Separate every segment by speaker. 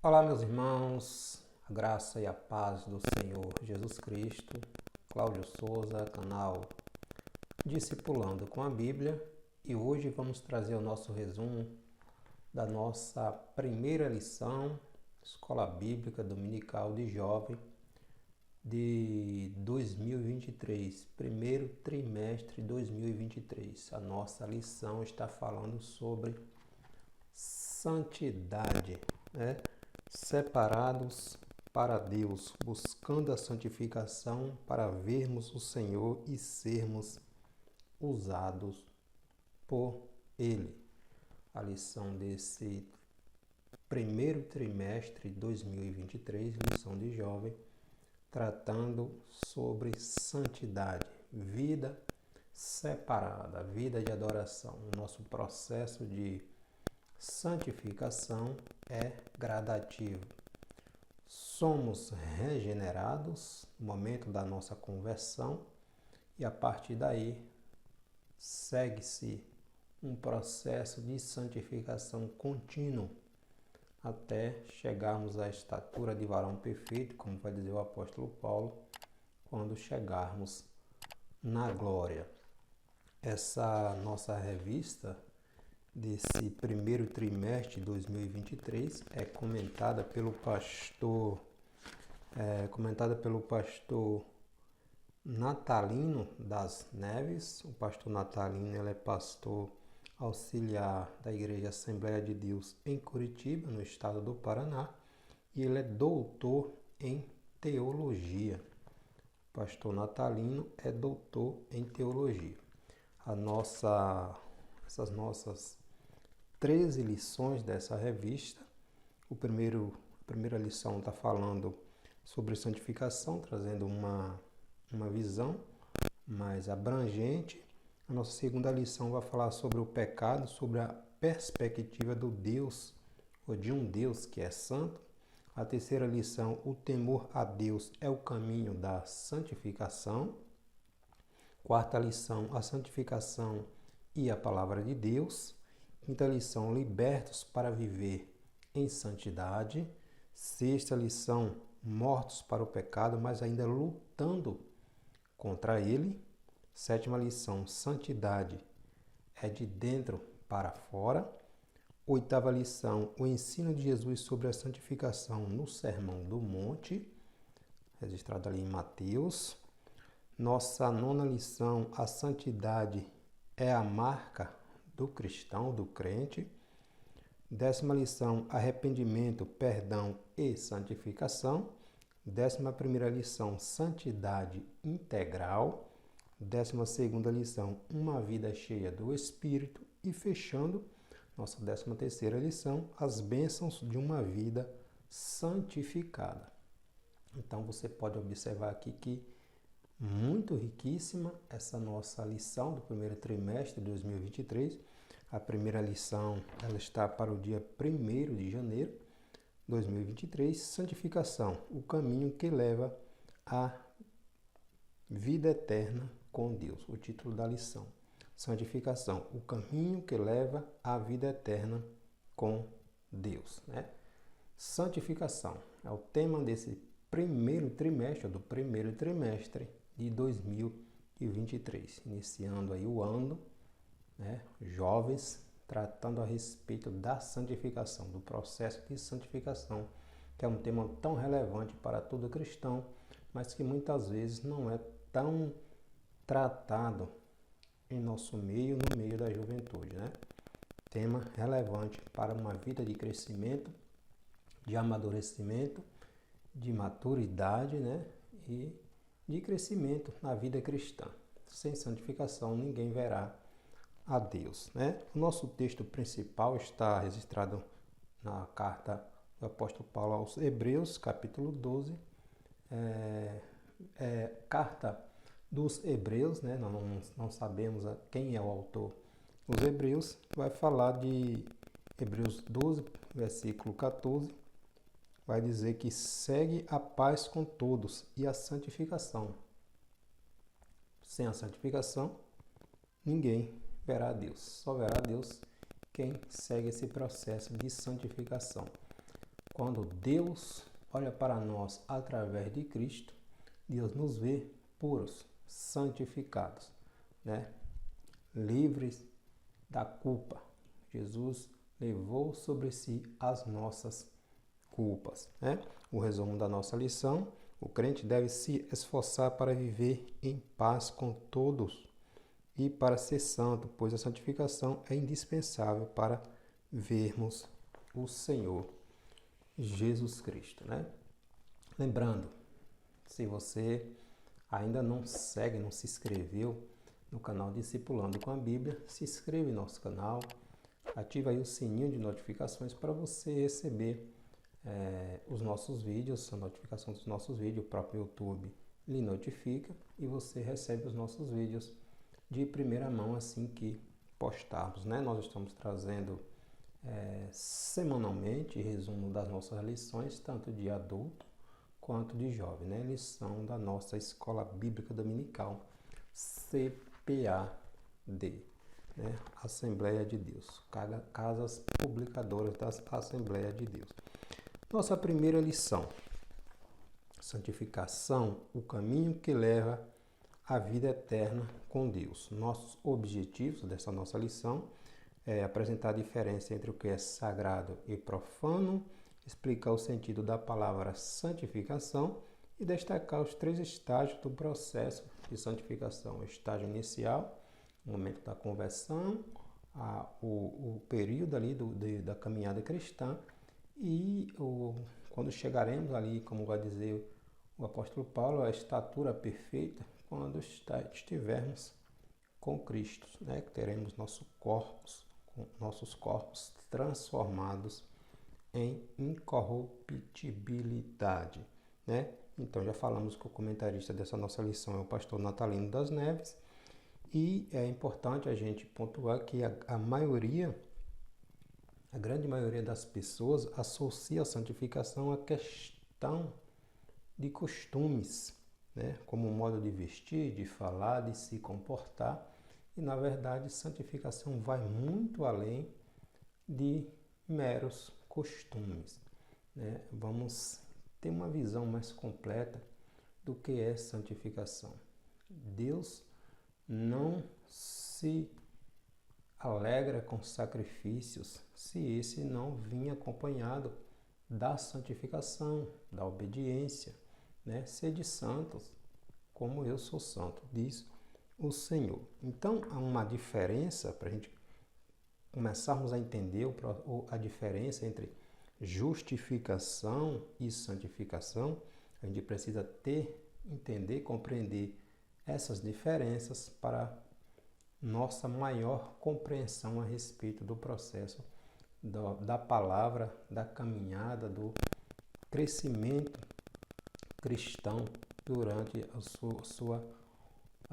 Speaker 1: Olá, meus irmãos, a graça e a paz do Senhor Jesus Cristo. Cláudio Souza, canal Discipulando com a Bíblia, e hoje vamos trazer o nosso resumo da nossa primeira lição, Escola Bíblica Dominical de Jovem de 2023, primeiro trimestre de 2023. A nossa lição está falando sobre santidade, né? Separados para Deus, buscando a santificação para vermos o Senhor e sermos usados por Ele. A lição desse primeiro trimestre de 2023, lição de jovem, tratando sobre santidade, vida separada, vida de adoração. O nosso processo de santificação é gradativo. Somos regenerados no momento da nossa conversão e a partir daí segue-se um processo de santificação contínuo até chegarmos à estatura de varão perfeito, como vai dizer o apóstolo Paulo, quando chegarmos na glória. Essa nossa revista desse primeiro trimestre de 2023 é comentada pelo pastor Natalino das Neves. O pastor Natalino, ele é pastor auxiliar da Igreja Assembleia de Deus em Curitiba, no estado do Paraná, e ele é doutor em teologia. O pastor Natalino é doutor em teologia. Essas nossas 13 lições dessa revista. A primeira lição está falando sobre santificação, trazendo uma visão mais abrangente. A nossa segunda lição vai falar sobre o pecado, sobre a perspectiva do Deus, ou de um Deus que é santo. A terceira lição, o temor a Deus é o caminho da santificação. Quarta lição, a santificação e a palavra de Deus. Quinta lição, libertos para viver em santidade. Sexta lição, mortos para o pecado, mas ainda lutando contra ele. Sétima lição, santidade é de dentro para fora. Oitava lição, o ensino de Jesus sobre a santificação no Sermão do Monte, registrado ali em Mateus. Nossa nona lição, a santidade é a marca do cristão, do crente. Décima lição, arrependimento, perdão e santificação. 11ª lição, santidade integral. 12ª lição, uma vida cheia do Espírito. E fechando, nossa 13ª lição, as bênçãos de uma vida santificada. Então você pode observar aqui que muito riquíssima essa nossa lição do primeiro trimestre de 2023. A primeira lição ela está para o dia 1º de janeiro de 2023, santificação, o caminho que leva à vida eterna com Deus. O título da lição, santificação, o caminho que leva à vida eterna com Deus, né? Santificação é o tema desse primeiro trimestre, do primeiro trimestre de 2023, iniciando aí o ano, né? Jovens, tratando a respeito da santificação, do processo de santificação, que é um tema tão relevante para todo cristão, mas que muitas vezes não é tão tratado em nosso meio, no meio da juventude, né? Tema relevante para uma vida de crescimento, de amadurecimento, de maturidade, né? E de crescimento na vida cristã. Sem santificação ninguém verá a Deus, né? O nosso texto principal está registrado na carta do apóstolo Paulo aos Hebreus, capítulo 12. Carta dos Hebreus, né? Nós não sabemos quem é o autor dos Hebreus. Vai falar de Hebreus 12, versículo 14. Vai dizer que segue a paz com todos e a santificação. Sem a santificação, ninguém verá a Deus. Só verá a Deus quem segue esse processo de santificação. Quando Deus olha para nós através de Cristo, Deus nos vê puros, santificados, né? Livres da culpa. Jesus levou sobre si as nossas culpas, né? O resumo da nossa lição: o crente deve se esforçar para viver em paz com todos e para ser santo, pois a santificação é indispensável para vermos o Senhor Jesus Cristo, né? Lembrando, se você ainda não segue, não se inscreveu no canal Discipulando com a Bíblia, se inscreve no nosso canal, ativa aí o sininho de notificações para você receber os nossos vídeos, a notificação dos nossos vídeos. O próprio YouTube lhe notifica e você recebe os nossos vídeos de primeira mão assim que postarmos, né? Nós estamos trazendo semanalmente resumo das nossas lições, tanto de adulto quanto de jovem, né? Lição da nossa Escola Bíblica Dominical, CPAD, né? Assembleia de Deus, Casas Publicadoras da Assembleia de Deus. Nossa primeira lição: santificação, o caminho que leva à vida eterna com Deus. Nossos objetivos dessa nossa lição é apresentar a diferença entre o que é sagrado e profano, explicar o sentido da palavra santificação e destacar os 3 estágios do processo de santificação. O estágio inicial, o momento da conversão, o período ali da caminhada cristã e quando chegaremos ali, como vai dizer o apóstolo Paulo, a estatura perfeita, quando estivermos com Cristo, né? Que teremos nossos corpos transformados em incorruptibilidade, né? Então já falamos que o comentarista dessa nossa lição é o pastor Natalino das Neves, e é importante a gente pontuar que a grande maioria das pessoas associa a santificação à questão de costumes, né? Como modo de vestir, de falar, de se comportar. E, na verdade, santificação vai muito além de meros costumes, né? Vamos ter uma visão mais completa do que é santificação. Deus não se alegra com sacrifícios se esse não vinha acompanhado da santificação, da obediência, né? Sede santos, como eu sou santo, diz o Senhor. Então, há uma diferença para a gente começarmos a entender a diferença entre justificação e santificação. A gente precisa entender, compreender essas diferenças para nossa maior compreensão a respeito do processo da palavra, da caminhada, do crescimento cristão durante a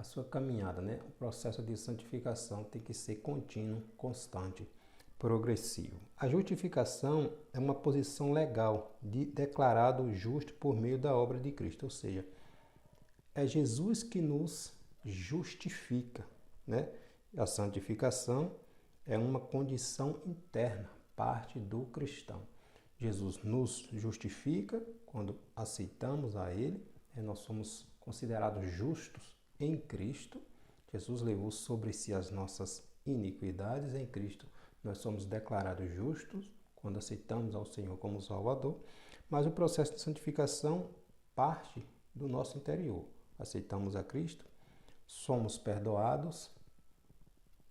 Speaker 1: sua caminhada, né? O processo de santificação tem que ser contínuo, constante, progressivo. A justificação é uma posição legal de declarado justo por meio da obra de Cristo, ou seja, é Jesus que nos justifica, né? A santificação é uma condição interna, parte do cristão. Jesus nos justifica quando aceitamos a Ele, nós somos considerados justos em Cristo. Jesus levou sobre si as nossas iniquidades em Cristo. Nós somos declarados justos quando aceitamos ao Senhor como Salvador, mas o processo de santificação parte do nosso interior. Aceitamos a Cristo, somos perdoados,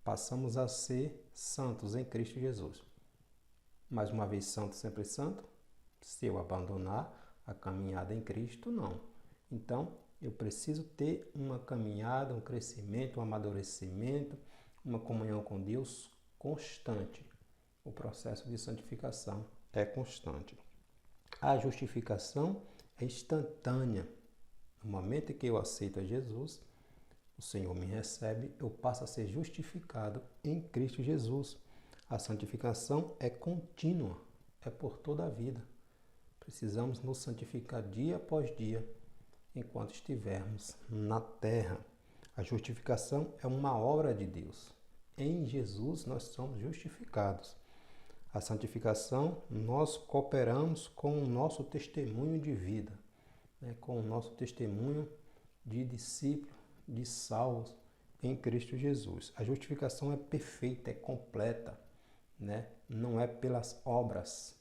Speaker 1: passamos a ser santos em Cristo Jesus. Mais uma vez santo, sempre santo. Se eu abandonar a caminhada em Cristo, não. Então, eu preciso ter uma caminhada, um crescimento, um amadurecimento, uma comunhão com Deus constante. O processo de santificação é constante. A justificação é instantânea. No momento em que eu aceito a Jesus, o Senhor me recebe, eu passo a ser justificado em Cristo Jesus. A santificação é contínua, é por toda a vida. Precisamos nos santificar dia após dia, enquanto estivermos na terra. A justificação é uma obra de Deus. Em Jesus nós somos justificados. A santificação, nós cooperamos com o nosso testemunho de vida, né? Com o nosso testemunho de discípulo, de salvos em Cristo Jesus. A justificação é perfeita, é completa, né? Não é pelas obras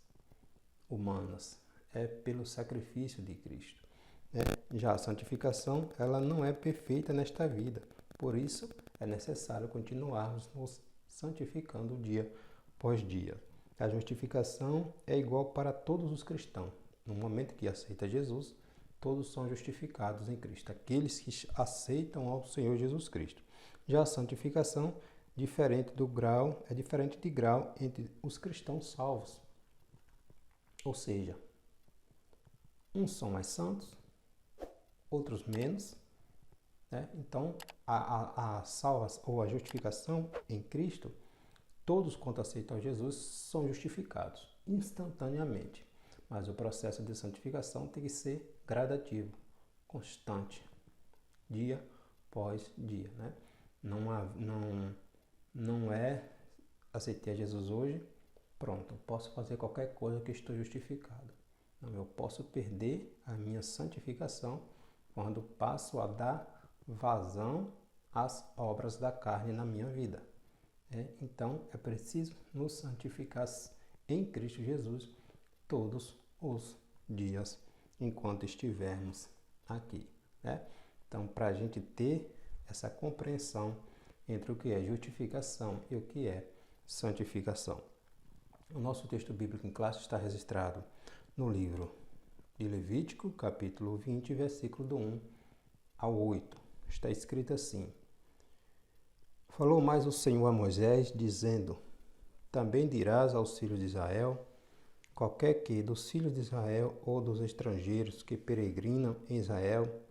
Speaker 1: humanas, é pelo sacrifício de Cristo, né? Já a santificação, ela não é perfeita nesta vida, por isso é necessário continuarmos nos santificando dia após dia. A justificação é igual para todos os cristãos. No momento que aceita Jesus, todos são justificados em Cristo, aqueles que aceitam ao Senhor Jesus Cristo. Já a santificação, diferente de grau entre os cristãos salvos. Ou seja, uns são mais santos, outros menos, né? Então, a salvação ou a justificação em Cristo, todos quanto aceitam Jesus são justificados instantaneamente. Mas o processo de santificação tem que ser gradativo, constante, dia após dia, né? Não é aceitei a Jesus hoje, pronto, posso fazer qualquer coisa que estou justificado. Não, eu posso perder a minha santificação quando passo a dar vazão às obras da carne na minha vida. Então, é preciso nos santificar em Cristo Jesus todos os dias, enquanto estivermos aqui, né? Então, para a gente ter essa compreensão entre o que é justificação e o que é santificação. O nosso texto bíblico em classe está registrado no livro de Levítico, capítulo 20, versículo do 1 ao 8. Está escrito assim: Falou mais o Senhor a Moisés, dizendo: Também dirás aos filhos de Israel: Qualquer que dos filhos de Israel ou dos estrangeiros que peregrinam em Israel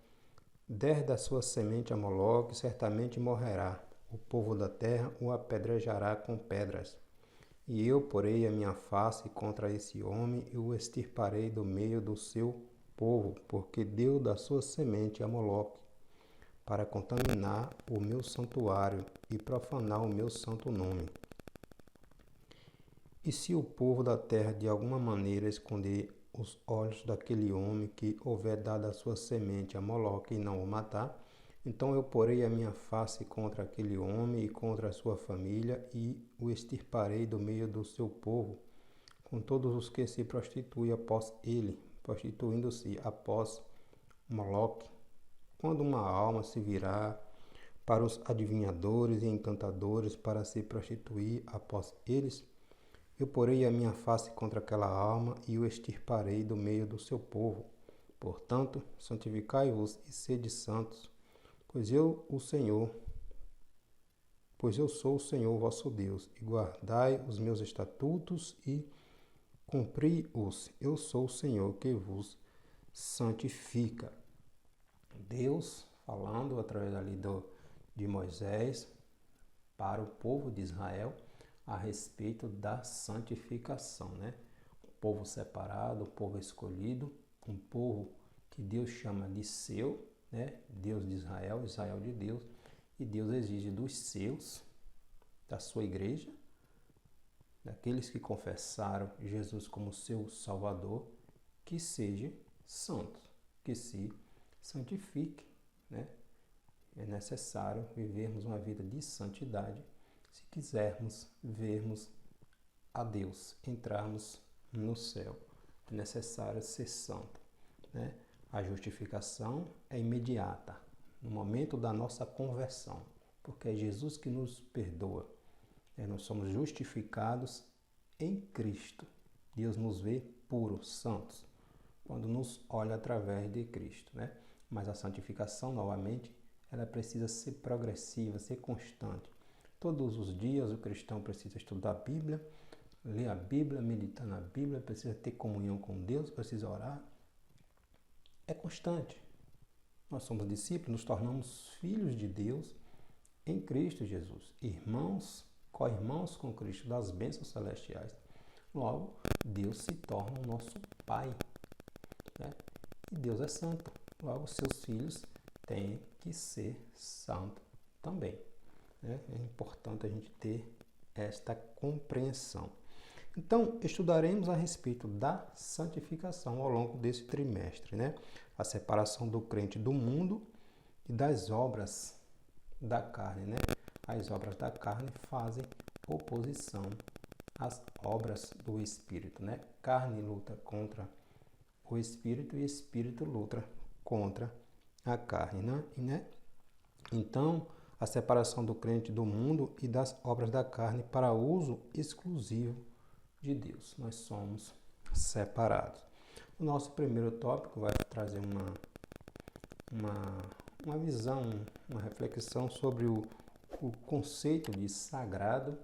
Speaker 1: der da sua semente a Moloque, certamente morrerá. O povo da terra o apedrejará com pedras. E eu porei a minha face contra esse homem e o extirparei do meio do seu povo, porque deu da sua semente a Moloque, para contaminar o meu santuário e profanar o meu santo nome. E se o povo da terra de alguma maneira esconder os olhos daquele homem que houver dado a sua semente a Moloque e não o matar, então eu porei a minha face contra aquele homem e contra a sua família e o extirparei do meio do seu povo, com todos os que se prostituem após ele, prostituindo-se após Moloque. Quando uma alma se virar para os adivinhadores e encantadores para se prostituir após eles, eu porei a minha face contra aquela alma e o extirparei do meio do seu povo. Portanto, santificai-vos e sede santos, pois eu sou o Senhor vosso Deus, e guardai os meus estatutos e cumpri-os. Eu sou o Senhor que vos santifica. Deus falando através ali de Moisés para o povo de Israel a respeito da santificação, né? O povo separado, o povo escolhido, um povo que Deus chama de seu, né? Deus de Israel, Israel de Deus, e Deus exige dos seus, da sua igreja, daqueles que confessaram Jesus como seu Salvador, que sejam santos, que se santifique, né? É necessário vivermos uma vida de santidade se quisermos vermos a Deus, entrarmos no céu. É necessário ser santo, né? A justificação é imediata, no momento da nossa conversão, porque é Jesus que nos perdoa. Nós somos justificados em Cristo. Deus nos vê puros, santos, quando nos olha através de Cristo, né? Mas a santificação, novamente, ela precisa ser progressiva, ser constante. Todos os dias o cristão precisa estudar a Bíblia, ler a Bíblia, meditar na Bíblia, precisa ter comunhão com Deus, precisa orar. É constante. Nós somos discípulos, nos tornamos filhos de Deus em Cristo Jesus, irmãos, co-irmãos com Cristo das bênçãos celestiais. Logo, Deus se torna o nosso Pai, né? E Deus é santo. Logo, seus filhos têm que ser santos também, né? É importante a gente ter esta compreensão. Então, estudaremos a respeito da santificação ao longo desse trimestre, né? A separação do crente do mundo e das obras da carne, né? As obras da carne fazem oposição às obras do Espírito, né? Carne luta contra o Espírito e Espírito luta contra a carne, né? Então, a separação do crente do mundo e das obras da carne para uso exclusivo de Deus. Nós somos separados. O nosso primeiro tópico vai trazer uma visão, uma reflexão sobre o conceito de sagrado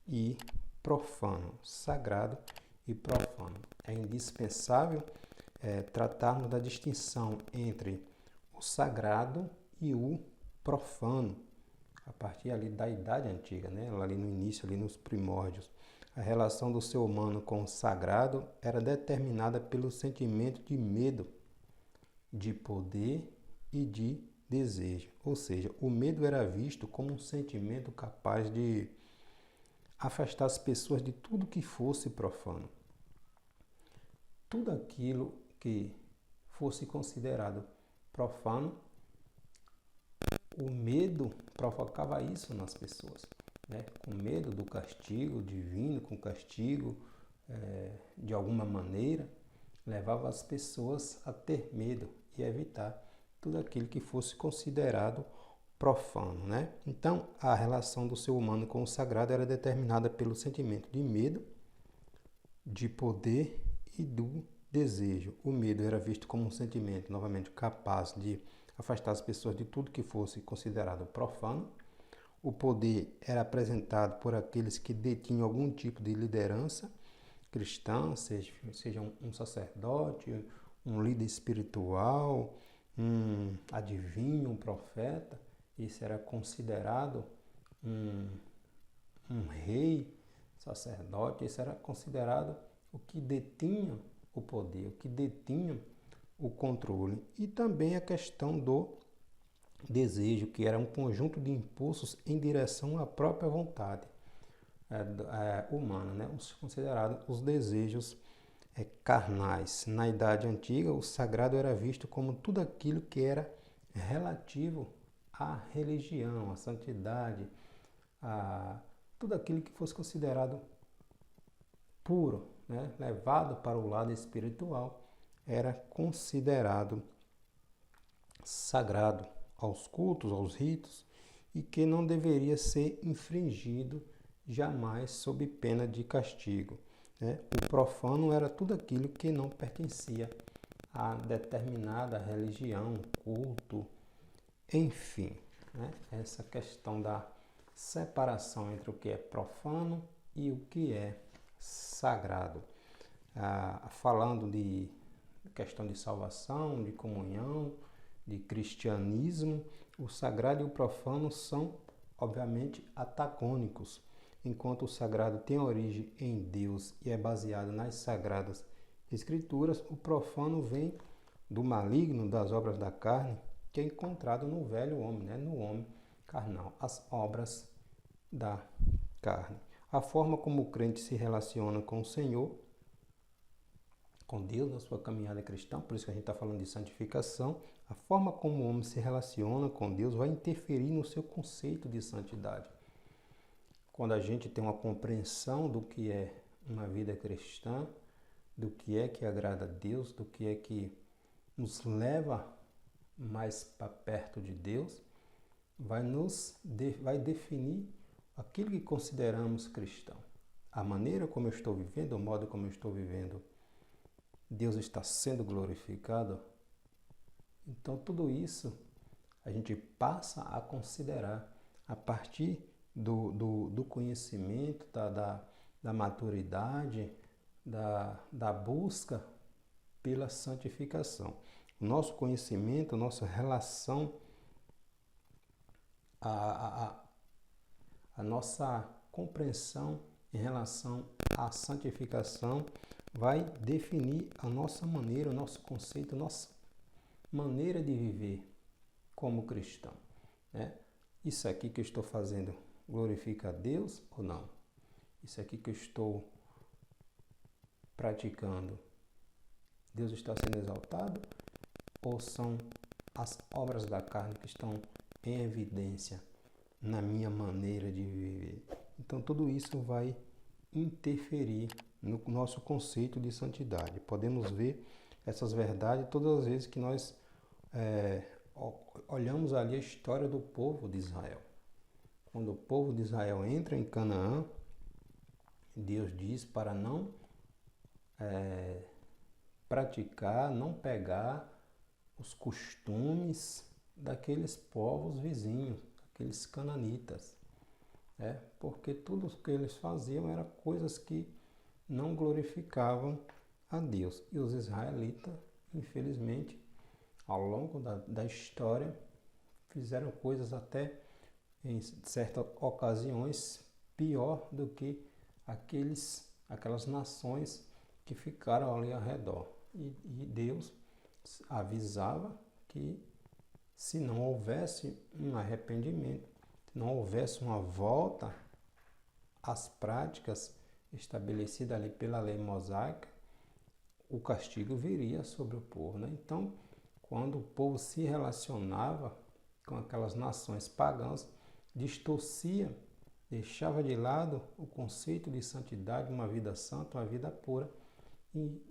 Speaker 1: e profano. Sagrado e profano. É indispensável tratarmos da distinção entre o sagrado e o profano, a partir ali da Idade Antiga, né? Ali no início, ali nos primórdios. A relação do ser humano com o sagrado era determinada pelo sentimento de medo, de poder e de desejo. Ou seja, o medo era visto como um sentimento capaz de afastar as pessoas de tudo que fosse profano. Tudo aquilo que fosse considerado profano, o medo provocava isso nas pessoas, né? Com medo do castigo divino, com castigo de alguma maneira, levava as pessoas a ter medo e evitar tudo aquilo que fosse considerado profano, né? Então, a relação do ser humano com o sagrado era determinada pelo sentimento de medo, de poder e do desejo. O medo era visto como um sentimento, novamente, capaz de afastar as pessoas de tudo que fosse considerado profano. O poder era apresentado por aqueles que detinham algum tipo de liderança cristã, seja um sacerdote, um líder espiritual, um adivinho, um profeta. Isso era considerado um rei, sacerdote. Isso era considerado o que detinha o poder, o que detinha o controle. E também a questão do desejo, que era um conjunto de impulsos em direção à própria vontade humana, né? Os considerados os desejos carnais. Na Idade Antiga, o sagrado era visto como tudo aquilo que era relativo à religião, à santidade, a tudo aquilo que fosse considerado puro, né? Levado para o lado espiritual, era considerado sagrado aos cultos, aos ritos, e que não deveria ser infringido jamais sob pena de castigo, né? O profano era tudo aquilo que não pertencia a determinada religião, culto, enfim, né? Essa questão da separação entre o que é profano e o que é sagrado. Falando de questão de salvação, de comunhão, de cristianismo, o sagrado e o profano são, obviamente, antagônicos. Enquanto o sagrado tem origem em Deus e é baseado nas sagradas escrituras, o profano vem do maligno, das obras da carne, que é encontrado no velho homem, né? No homem carnal, as obras da carne. A forma como o crente se relaciona com o Senhor, com Deus na sua caminhada cristã, por isso que a gente está falando de santificação, a forma como o homem se relaciona com Deus vai interferir no seu conceito de santidade. Quando a gente tem uma compreensão do que é uma vida cristã, do que é que agrada a Deus, do que é que nos leva mais para perto de Deus, vai definir aquilo que consideramos cristão. A maneira como eu estou vivendo, o modo como eu estou vivendo, Deus está sendo glorificado. Então, tudo isso a gente passa a considerar a partir do conhecimento, da maturidade, da busca pela santificação. O nosso conhecimento, a nossa relação, a nossa compreensão em relação à santificação vai definir a nossa maneira, o nosso conceito, a nossa maneira de viver como cristão, né? Isso aqui que eu estou fazendo glorifica a Deus ou não? Isso aqui que eu estou praticando, Deus está sendo exaltado? Ou são as obras da carne que estão em evidência na minha maneira de viver? Então, tudo isso vai interferir no nosso conceito de santidade. Podemos ver essas verdades todas as vezes que nós olhamos ali a história do povo de Israel. Quando o povo de Israel entra em Canaã, Deus diz para não praticar, não pegar os costumes daqueles povos vizinhos, aqueles cananitas. Porque tudo o que eles faziam eram coisas que não glorificavam a Deus. E os israelitas, infelizmente, ao longo da história, fizeram coisas até, em certas ocasiões, pior do que aquelas nações que ficaram ali ao redor. E Deus avisava que se não houvesse um arrependimento, se não houvesse uma volta às práticas estabelecidas ali pela lei mosaica, o castigo viria sobre o povo, né? Então, quando o povo se relacionava com aquelas nações pagãs, distorcia, deixava de lado o conceito de santidade, uma vida santa, uma vida pura, e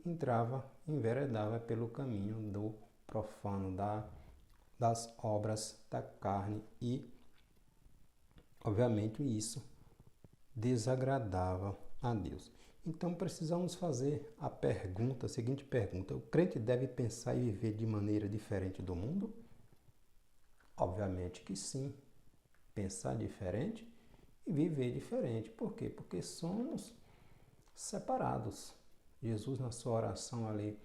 Speaker 1: enveredava pelo caminho do profano, das obras da carne, e obviamente isso desagradava a Deus. Então precisamos fazer a seguinte pergunta: o crente deve pensar e viver de maneira diferente do mundo? Obviamente que sim. Pensar diferente e viver diferente. Por quê? Porque somos separados. Jesus, na sua oração ali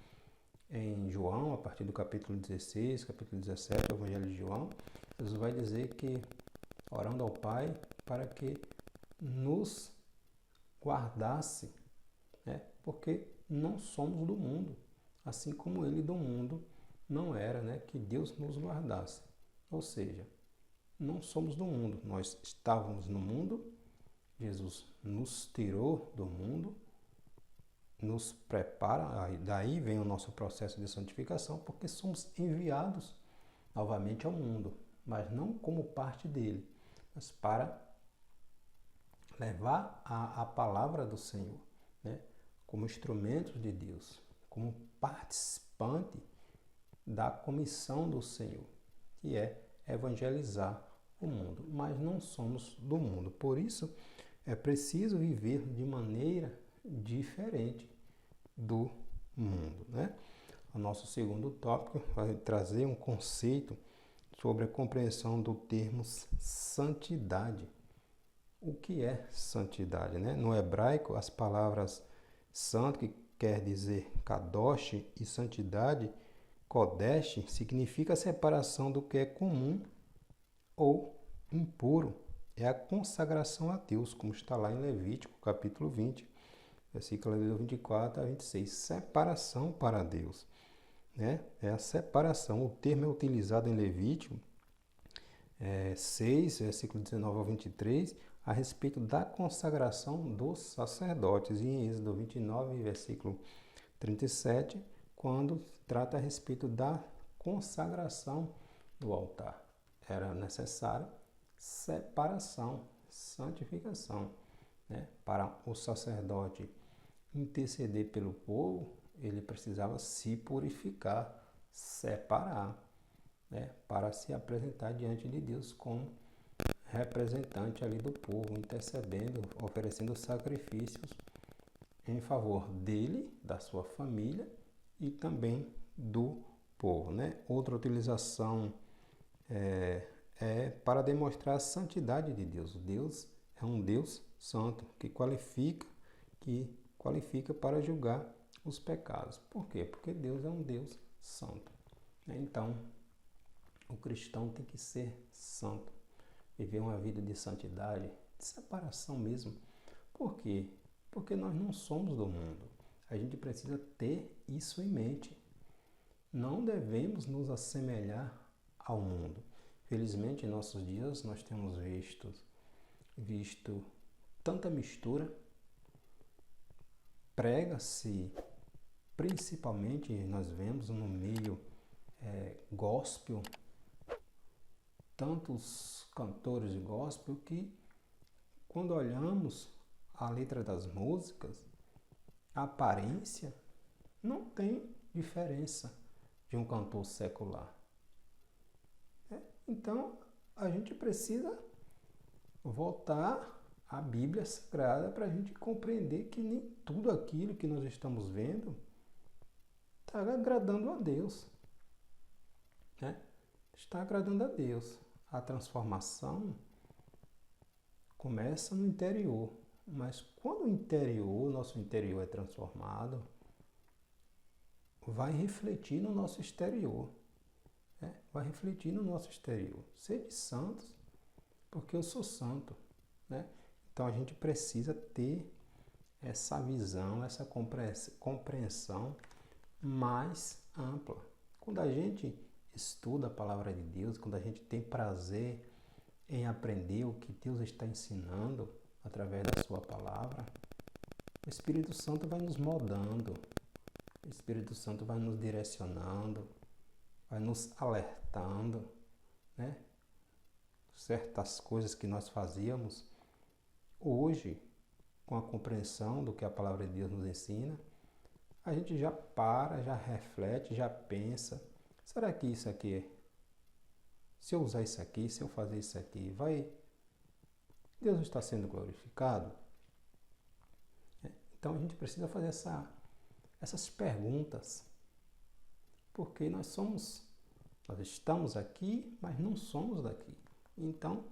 Speaker 1: em João, a partir do capítulo 16, capítulo 17 do Evangelho de João, Jesus vai dizer que, orando ao Pai, para que nos guardasse, porque não somos do mundo, assim como Ele do mundo não era, que Deus nos guardasse. Ou seja, não somos do mundo, nós estávamos no mundo, Jesus nos tirou do mundo, nos prepara, daí vem o nosso processo de santificação, porque somos enviados novamente ao mundo, mas não como parte dele, mas para levar a palavra do Senhor, como instrumentos de Deus, como participante da comissão do Senhor, que é evangelizar o mundo, mas não somos do mundo. Por isso, é preciso viver de maneira diferente do mundo, O nosso segundo tópico vai trazer um conceito sobre a compreensão do termo santidade. O que é santidade, No hebraico, as palavras santo, que quer dizer kadosh, e santidade, kodesh, significa a separação do que é comum ou impuro. É a consagração a Deus, como está lá em Levítico, capítulo 20, versículo 24 a 26. Separação para Deus, É a separação. O termo é utilizado em Levítico 6, versículo 19 ao 23, a respeito da consagração dos sacerdotes. E em Êxodo 29, versículo 37, quando trata a respeito da consagração do altar. Era necessária separação, santificação, Para o sacerdote interceder pelo povo, ele precisava se purificar, separar, para se apresentar diante de Deus como representante ali do povo, intercedendo, oferecendo sacrifícios em favor dele, da sua família e também do povo, Outra utilização é para demonstrar a santidade de Deus. Deus é um Deus santo que qualifica para julgar os pecados. Por quê? Porque Deus é um Deus santo. Então, o cristão tem que ser santo, viver uma vida de santidade, de separação mesmo. Por quê? Porque nós não somos do mundo. A gente precisa ter isso em mente. Não devemos nos assemelhar ao mundo. Felizmente, em nossos dias, nós temos visto tanta mistura prega-se, principalmente nós vemos no meio gospel, tantos cantores de gospel que, quando olhamos a letra das músicas, a aparência não tem diferença de um cantor secular. Então, a gente precisa voltar à Bíblia Sagrada para a gente compreender que nem tudo aquilo que nós estamos vendo está agradando a Deus. Está agradando a Deus. A transformação começa no interior, mas quando o nosso interior é transformado, vai refletir no nosso exterior. Vai refletir no nosso exterior. Sede santos, porque eu sou santo. Então a gente precisa ter essa visão, essa compreensão mais ampla. Quando a gente estuda a palavra de Deus, quando a gente tem prazer em aprender o que Deus está ensinando através da sua palavra, o Espírito Santo vai nos moldando, o Espírito Santo vai nos direcionando, vai nos alertando, certas coisas que nós fazíamos hoje, com a compreensão do que a palavra de Deus nos ensina, a gente já para, já reflete, já pensa, será que isso aqui, se eu usar isso aqui, se eu fazer isso aqui, Deus está sendo glorificado? Então a gente precisa fazer essas perguntas, porque nós estamos aqui, mas não somos daqui. Então,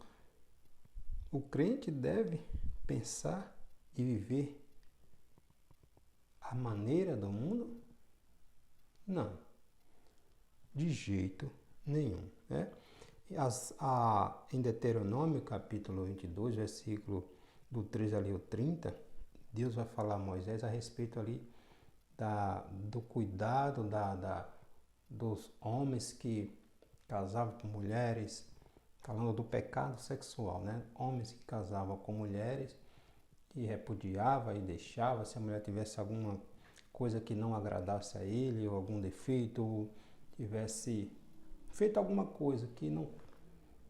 Speaker 1: o crente deve pensar e viver a maneira do mundo? Não, de jeito nenhum. Em Deuteronômio, capítulo 22, versículo do 13 ali ao 30, Deus vai falar a Moisés a respeito ali do cuidado dos homens que casavam com mulheres, falando do pecado sexual, Homens que casavam com mulheres e repudiava e deixava, se a mulher tivesse alguma coisa que não agradasse a ele, ou algum defeito, ou tivesse feito alguma coisa que não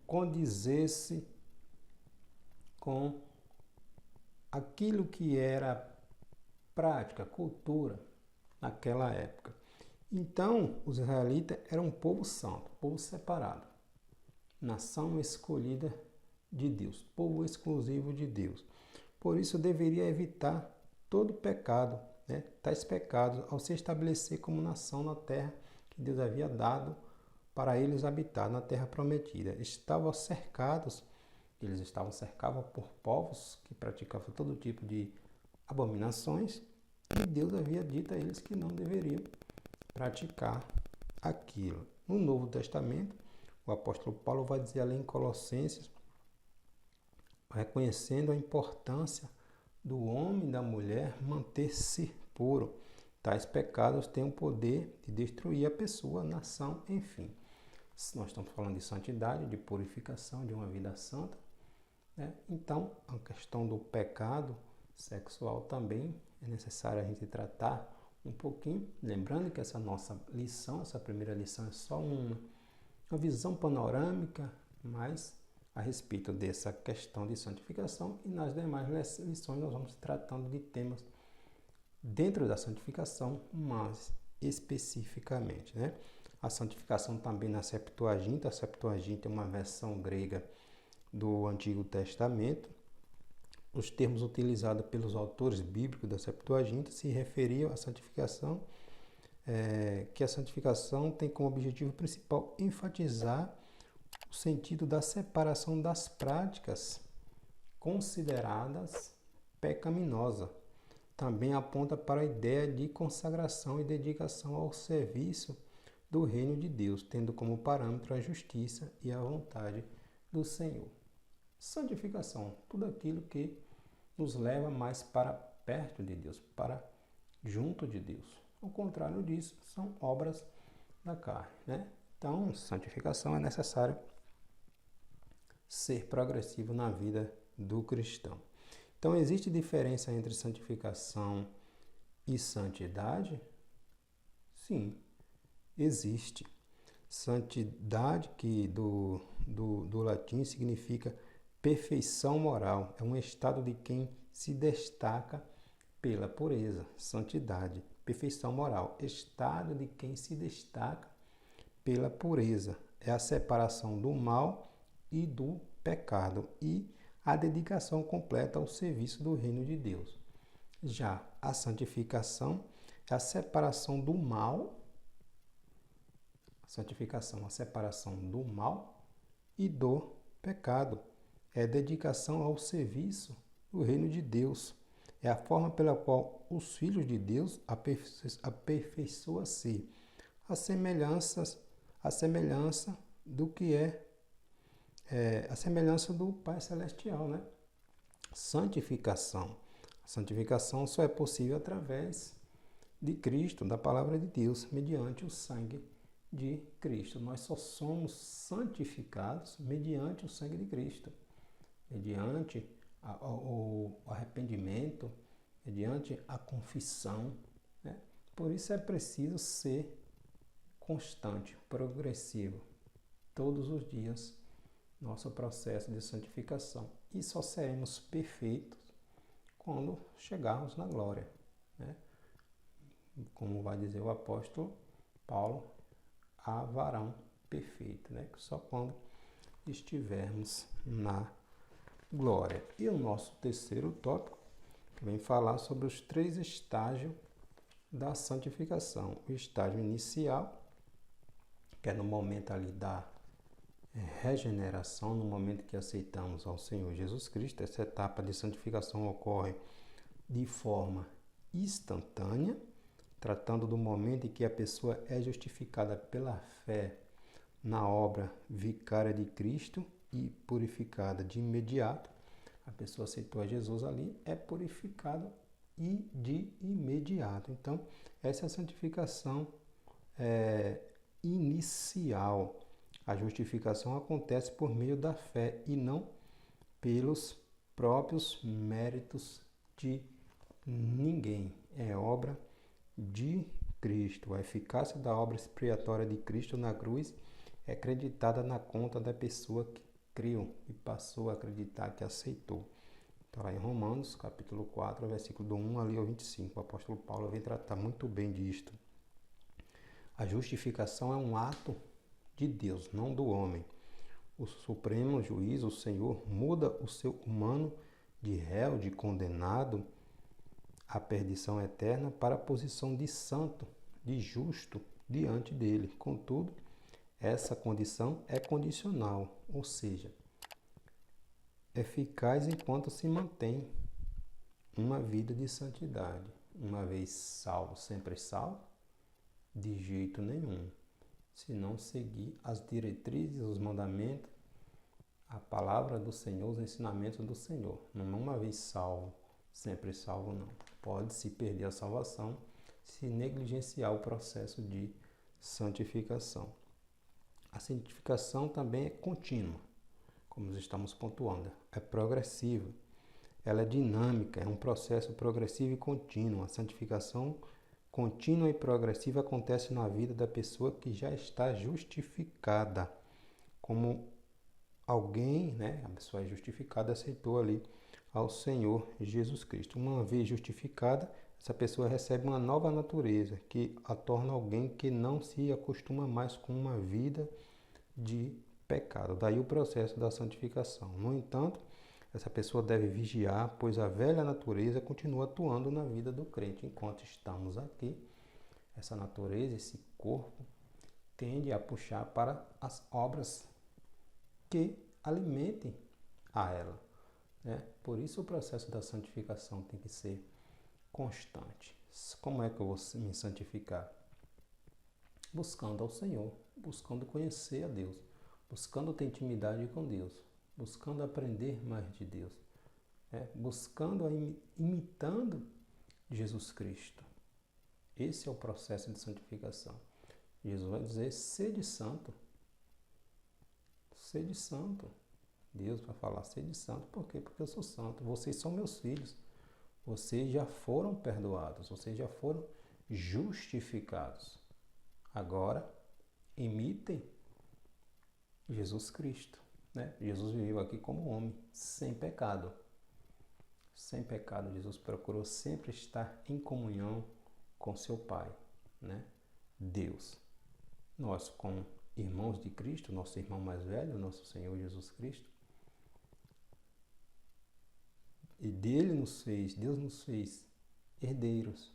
Speaker 1: condizesse com aquilo que era prática, cultura naquela época. Então, os israelitas eram um povo santo, povo separado, nação escolhida de Deus, povo exclusivo de Deus. Por isso, deveria evitar todo pecado, tais pecados, ao se estabelecer como nação na terra que Deus havia dado para eles habitar, na terra prometida. Eles estavam cercados por povos que praticavam todo tipo de abominações, e Deus havia dito a eles que não deveriam praticar aquilo. No Novo Testamento, o apóstolo Paulo vai dizer ali em Colossenses, reconhecendo a importância do homem e da mulher manter-se puro. Tais pecados têm o poder de destruir a pessoa, a nação, enfim. Nós estamos falando de santidade, de purificação, de uma vida santa. Então, a questão do pecado sexual também é necessário a gente tratar um pouquinho. Lembrando que essa nossa lição, essa primeira lição, é só uma visão panorâmica, mas a respeito dessa questão de santificação, e nas demais lições nós vamos tratando de temas dentro da santificação, mas especificamente. A santificação também na Septuaginta. A Septuaginta é uma versão grega do Antigo Testamento. Os termos utilizados pelos autores bíblicos da Septuaginta se referiam à santificação, que a santificação tem como objetivo principal enfatizar o sentido da separação das práticas consideradas pecaminosas. Também aponta para a ideia de consagração e dedicação ao serviço do reino de Deus, tendo como parâmetro a justiça e a vontade do Senhor. Santificação, tudo aquilo que nos leva mais para perto de Deus, para junto de Deus. Ao contrário disso, são obras da carne. Então, santificação é necessário ser progressivo na vida do cristão. Então, existe diferença entre santificação e santidade? Sim, existe. Santidade, que do latim significa perfeição moral, é um estado de quem se destaca pela pureza. Santidade, perfeição moral, estado de quem se destaca pela pureza. É a separação do mal e do pecado e a dedicação completa ao serviço do reino de Deus. Já a santificação é a separação do mal, a separação do mal e do pecado. É a dedicação ao serviço do reino de Deus. É a forma pela qual os filhos de Deus aperfeiçoam-se a semelhança do que a semelhança do Pai Celestial, né? Santificação. A santificação só é possível através de Cristo, da palavra de Deus, mediante o sangue de Cristo. Nós só somos santificados mediante o sangue de Cristo, mediante o arrependimento, mediante a confissão, né? Por isso é preciso ser constante, progressivo, todos os dias, nosso processo de santificação. E só seremos perfeitos quando chegarmos na glória, né? Como vai dizer o apóstolo Paulo, há varão perfeito, né? Só quando estivermos na glória. E o nosso terceiro tópico vem falar sobre os 3 estágios da santificação. O estágio inicial, que é no momento ali da regeneração, no momento que aceitamos ao Senhor Jesus Cristo. Essa etapa de santificação ocorre de forma instantânea, tratando do momento em que a pessoa é justificada pela fé na obra vicária de Cristo e purificada de imediato. A pessoa aceitou a Jesus ali, é purificada e de imediato. Então, essa é a santificação inicial. A justificação acontece por meio da fé e não pelos próprios méritos de ninguém. É obra de Cristo. A eficácia da obra expiatória de Cristo na cruz é acreditada na conta da pessoa que creu e passou a acreditar, que aceitou. Está lá em Romanos, capítulo 4, versículo do 1 ali ao 25. O apóstolo Paulo vem tratar muito bem disto. A justificação é um ato de Deus, não do homem. O supremo juiz, o Senhor, muda o ser humano de réu, de condenado à perdição eterna para a posição de santo, de justo diante dele. Contudo, essa condição é condicional, ou seja, eficaz enquanto se mantém uma vida de santidade. Uma vez salvo, sempre salvo? De jeito nenhum. Se não seguir as diretrizes, os mandamentos, a palavra do Senhor, os ensinamentos do Senhor. Não é uma vez salvo, sempre salvo, não. Pode-se perder a salvação se negligenciar o processo de santificação. A santificação também é contínua, como nós estamos pontuando. É progressiva, ela é dinâmica, é um processo progressivo e contínuo. A santificação contínua e progressiva acontece na vida da pessoa que já está justificada. Como alguém, né? A pessoa é justificada, aceitou ali ao Senhor Jesus Cristo. Uma vez justificada, essa pessoa recebe uma nova natureza que a torna alguém que não se acostuma mais com uma vida de pecado. Daí o processo da santificação. No entanto, essa pessoa deve vigiar, pois a velha natureza continua atuando na vida do crente. Enquanto estamos aqui, essa natureza, esse corpo, tende a puxar para as obras que alimentem a ela, né? Por isso o processo da santificação tem que ser constante. Como é que eu vou me santificar? Buscando ao Senhor, buscando conhecer a Deus, buscando ter intimidade com Deus, buscando aprender mais de Deus, buscando, imitando Jesus Cristo. Esse é o processo de santificação. Jesus vai dizer, sede santo. Sede santo. Deus vai falar, sede santo. Por quê? Porque eu sou santo. Vocês são meus filhos. vocês já foram perdoados, vocês já foram justificados. Agora, imitem Jesus Cristo, né? Jesus viveu aqui como homem, sem pecado. Sem pecado, Jesus procurou sempre estar em comunhão com seu Pai, né? Deus. Nós, como irmãos de Cristo, nosso irmão mais velho, nosso Senhor Jesus Cristo, e Deus nos fez herdeiros,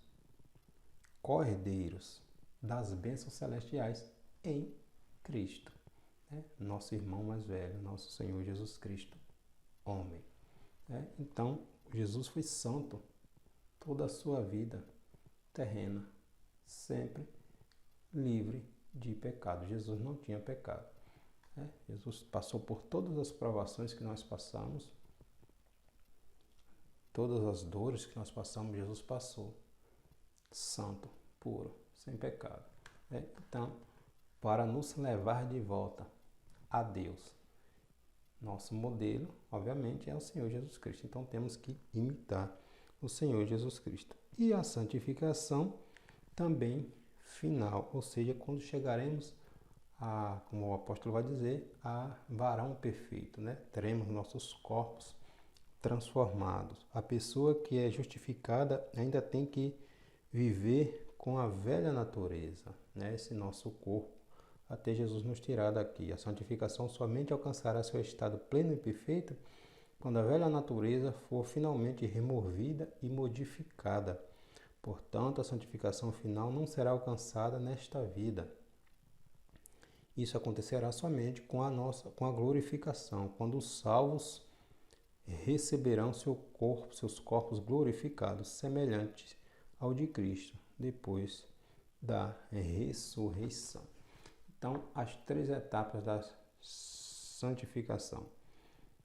Speaker 1: co-herdeiros das bênçãos celestiais em Cristo, né? Nosso irmão mais velho, nosso Senhor Jesus Cristo, homem, né? Então, Jesus foi santo toda a sua vida terrena, sempre livre de pecado. Jesus não tinha pecado, né? Jesus passou por todas as provações que nós passamos, todas as dores que nós passamos, Jesus passou, santo, puro, sem pecado, né? Então, para nos levar de volta a Deus, nosso modelo, obviamente, é o Senhor Jesus Cristo. Então, temos que imitar o Senhor Jesus Cristo. E a santificação também final, ou seja, quando chegaremos a, como o apóstolo vai dizer, a varão perfeito, né? Teremos nossos corpos transformados. A pessoa que é justificada ainda tem que viver com a velha natureza, né? Esse nosso corpo, até Jesus nos tirar daqui. A santificação somente alcançará seu estado pleno e perfeito quando a velha natureza for finalmente removida e modificada. Portanto, a santificação final não será alcançada nesta vida. Isso acontecerá somente com a glorificação, quando os salvos receberão seus corpos glorificados, semelhantes ao de Cristo, depois da ressurreição. Então, as 3 etapas da santificação.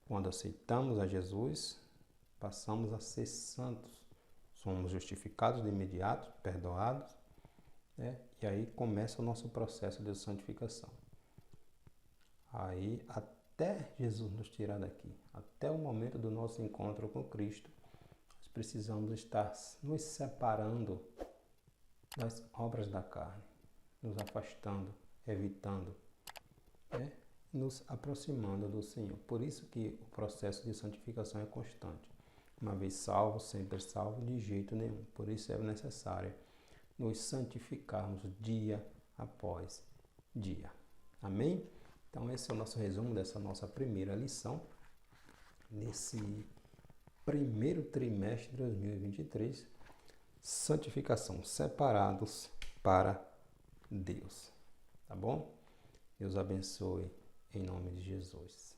Speaker 1: Quando aceitamos a Jesus, passamos a ser santos. Somos justificados de imediato, perdoados, né? E aí começa o nosso processo de santificação. Aí, até Jesus nos tirar daqui, até o momento do nosso encontro com Cristo, nós precisamos estar nos separando das obras da carne, nos afastando, evitando, né? Nos aproximando do Senhor. Por isso que o processo de santificação é constante. Uma vez salvo, sempre salvo, de jeito nenhum. Por isso é necessário nos santificarmos dia após dia. Amém? Então esse é o nosso resumo dessa nossa primeira lição, nesse primeiro trimestre de 2023, santificação, separados para Deus. Tá bom? Deus abençoe em nome de Jesus.